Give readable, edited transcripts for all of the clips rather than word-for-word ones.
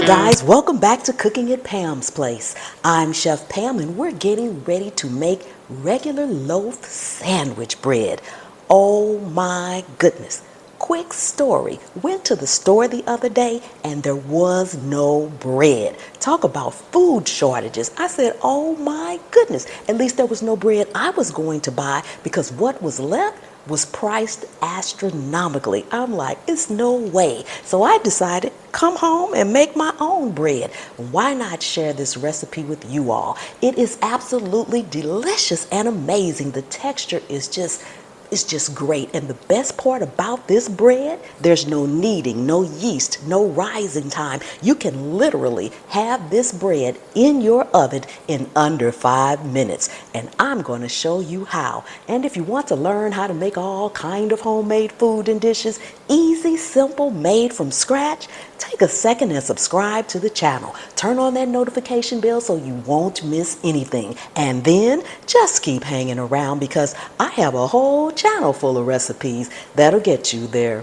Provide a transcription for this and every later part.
Guys, welcome back to Cooking at Pam's Place. I'm Chef Pam and we're getting ready to make regular loaf sandwich bread. Oh my goodness. Quick story. Went to the store the other day and there was no bread. Talk about food shortages. I said, oh my goodness. At least there was no bread I was going to buy because what was left was priced astronomically. I'm like, it's no way. So I decided, come home and make my own bread. Why not share this recipe with you all? It is absolutely delicious and amazing. The texture is just it's just great. And the best part about this bread, there's no kneading, no yeast, no rising time. You can literally have this bread in your oven in under 5 minutes. And I'm going to show you how. And if you want to learn how to make all kind of homemade food and dishes, easy, simple, made from scratch, take a second and subscribe to the channel. Turn on that notification bell so you won't miss anything. And then just keep hanging around because I have a whole channel full of recipes that'll get you there.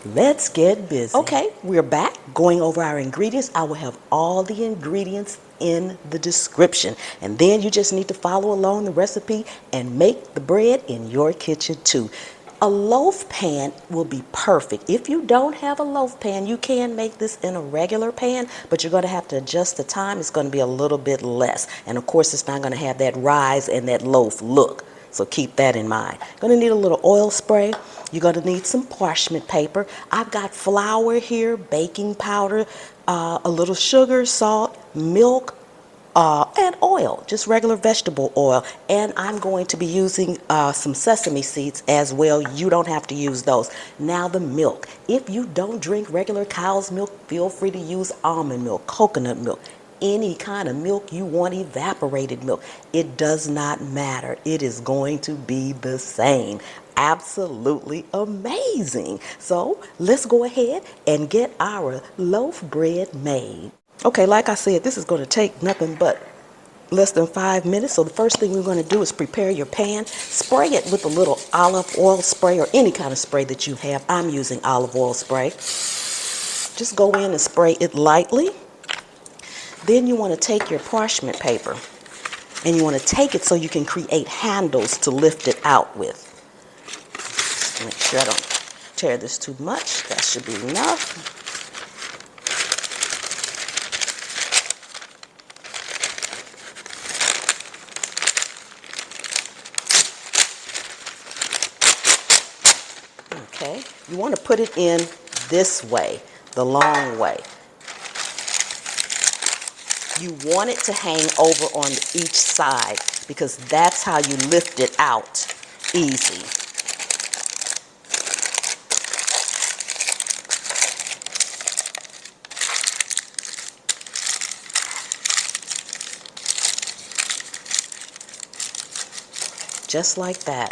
Let's get busy. Okay, we're back going over our ingredients. I will have all the ingredients in the description. And then you just need to follow along the recipe and make the bread in your kitchen too. A loaf pan will be perfect. If you don't have a loaf pan, you can make this in a regular pan, but you're going to have to adjust the time. It's going to be a little bit less. And of course, it's not going to have that rise and that loaf look. So keep that in mind. Going to need a little oil spray. You're going to need some parchment paper. I've got flour here, baking powder, a little sugar, salt, milk, and oil, just regular vegetable oil. And I'm going to be using some sesame seeds as well. You don't have to use those. Now the milk. If you don't drink regular cow's milk, feel free to use almond milk, coconut milk, any kind of milk you want, evaporated milk. It does not matter. It is going to be the same. Absolutely amazing. So let's go ahead and get our loaf bread made. Okay, like I said, this is going to take nothing but less than 5 minutes. So the first thing we're going to do is prepare your pan. Spray it with a little olive oil spray or any kind of spray that you have. I'm using olive oil spray. Just go in and spray it lightly. Then you want to take your parchment paper and you want to take it so you can create handles to lift it out with. Make sure I don't tear this too much. That should be enough. Okay, you want to put it in this way, the long way. You want it to hang over on each side because that's how you lift it out easy. Just like that.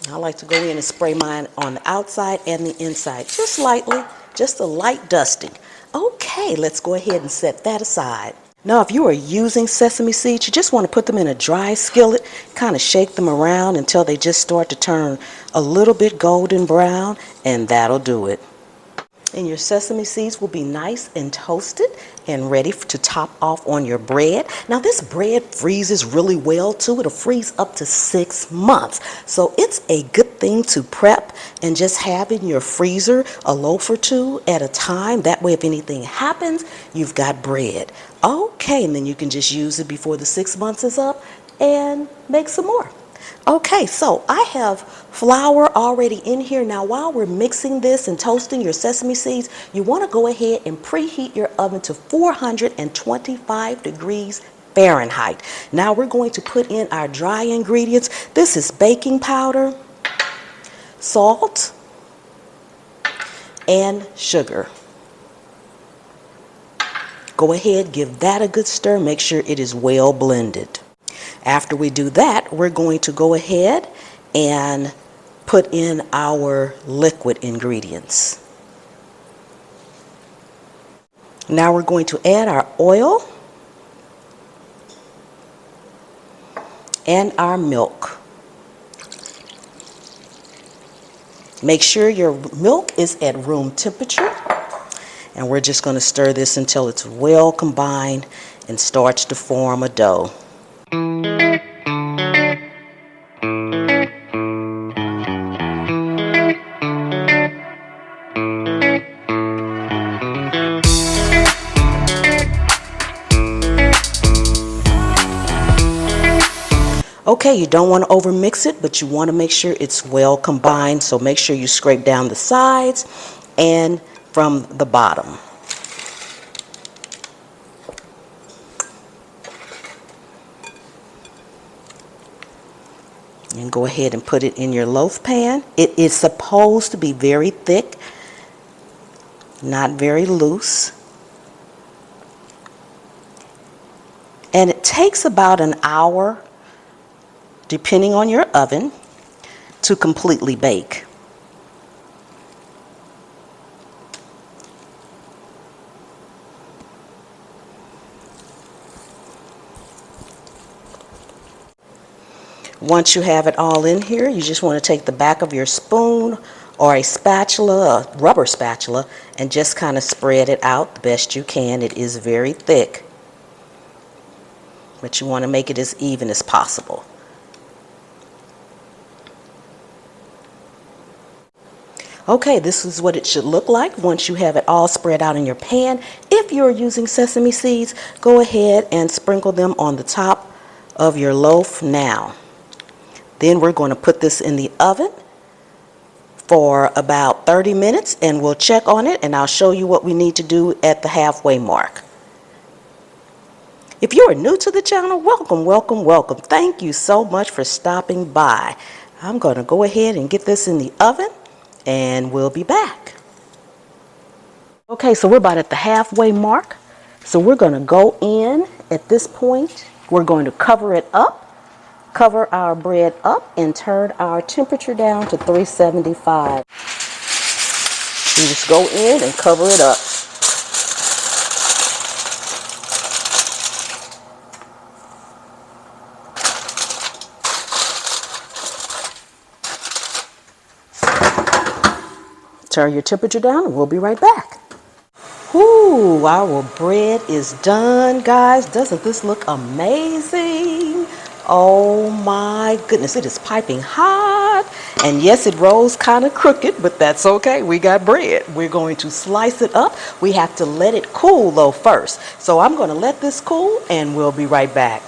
I like to go in and spray mine on the outside and the inside, just lightly, just a light dusting. Okay, let's go ahead and set that aside. Now, if you are using sesame seeds, you just want to put them in a dry skillet, kind of shake them around until they just start to turn a little bit golden brown, and that'll do it. And your sesame seeds will be nice and toasted and ready to top off on your bread. Now this bread freezes really well too. It'll freeze up to 6 months. So it's a good thing to prep and just have in your freezer a loaf or two at a time. That way if anything happens, you've got bread. Okay, and then you can just use it before the 6 months is up and make some more. Okay, so I have flour already in here. Now while we're mixing this and toasting your sesame seeds, you want to go ahead and preheat your oven to 425 degrees Fahrenheit. Now we're going to put in our dry ingredients. This is baking powder, salt, and sugar. Go ahead, give that a good stir. Make sure it is well blended. After we do that, we're going to go ahead and put in our liquid ingredients. Now we're going to add our oil and our milk. Make sure your milk is at room temperature. And we're just going to stir this until it's well combined and starts to form a dough. Okay, you don't want to overmix it, but you want to make sure it's well combined. So make sure you scrape down the sides and from the bottom. And go ahead and put it in your loaf pan. It is supposed to be very thick, not very loose. And it takes about an hour, depending on your oven, to completely bake. Once you have it all in here, you just want to take the back of your spoon or a spatula, a rubber spatula, and just kind of spread it out the best you can. It is very thick, but you want to make it as even as possible. Okay, this is what it should look like once you have it all spread out in your pan. If you're using sesame seeds, go ahead and sprinkle them on the top of your loaf now. Then we're going to put this in the oven for about 30 minutes and we'll check on it and I'll show you what we need to do at the halfway mark. If you are new to the channel, welcome, welcome, welcome. Thank you so much for stopping by. I'm going to go ahead and get this in the oven and we'll be back. Okay, so we're about at the halfway mark. So we're going to go in at this point. We're going to cover it up. Cover our bread up and turn our temperature down to 375. You just go in and cover it up. Turn your temperature down and we'll be right back. Ooh, our bread is done, guys. Doesn't this look amazing? Oh my goodness, it is piping hot. And yes, it rolls kind of crooked, but that's okay. We got bread. We're going to slice it up. We have to let it cool though first. So I'm going to let this cool and we'll be right back.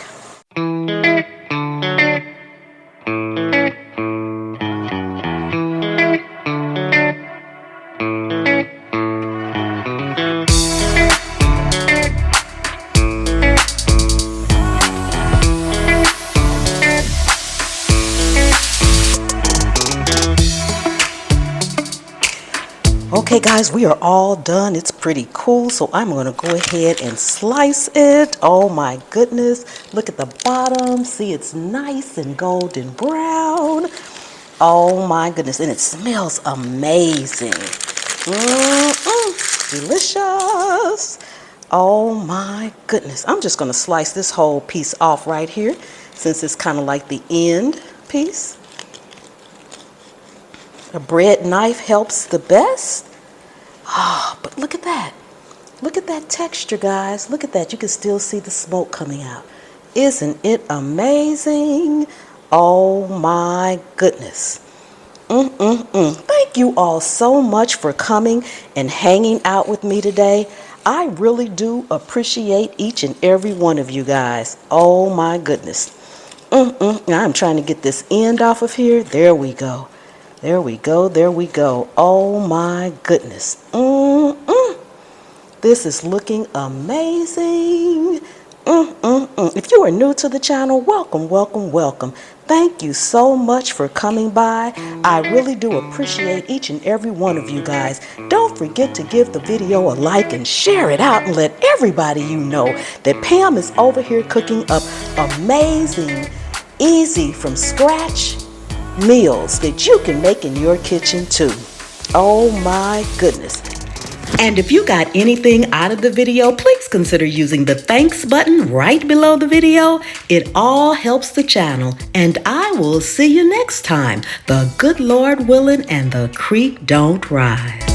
Okay guys, we are all done. It's pretty cool, so I'm going to go ahead and slice it. Oh my goodness, look at the bottom. See, it's nice and golden brown. Oh my goodness, and it smells amazing. Delicious. Oh my goodness. I'm just going to slice this whole piece off right here since it's kind of like the end piece. A bread knife helps the best. Ah, but look at that. Look at that texture, guys. Look at that. You can still see the smoke coming out. Isn't it amazing? Oh my goodness. Thank you all so much for coming and hanging out with me today. I really do appreciate each and every one of you guys. Oh my goodness. I'm trying to get this end off of here. There we go. There we go, there we go. Oh my goodness. This is looking amazing. If you are new to the channel, welcome, welcome, welcome. Thank you so much for coming by. I really do appreciate each and every one of you guys. Don't forget to give the video a like and share it out and let everybody you know that Pam is over here cooking up amazing, easy from scratch meals that you can make in your kitchen too. Oh my goodness. And if you got anything out of the video, please consider using the thanks button right below the video. It all helps the channel. And I will see you next time. The good Lord willing and the creek don't rise.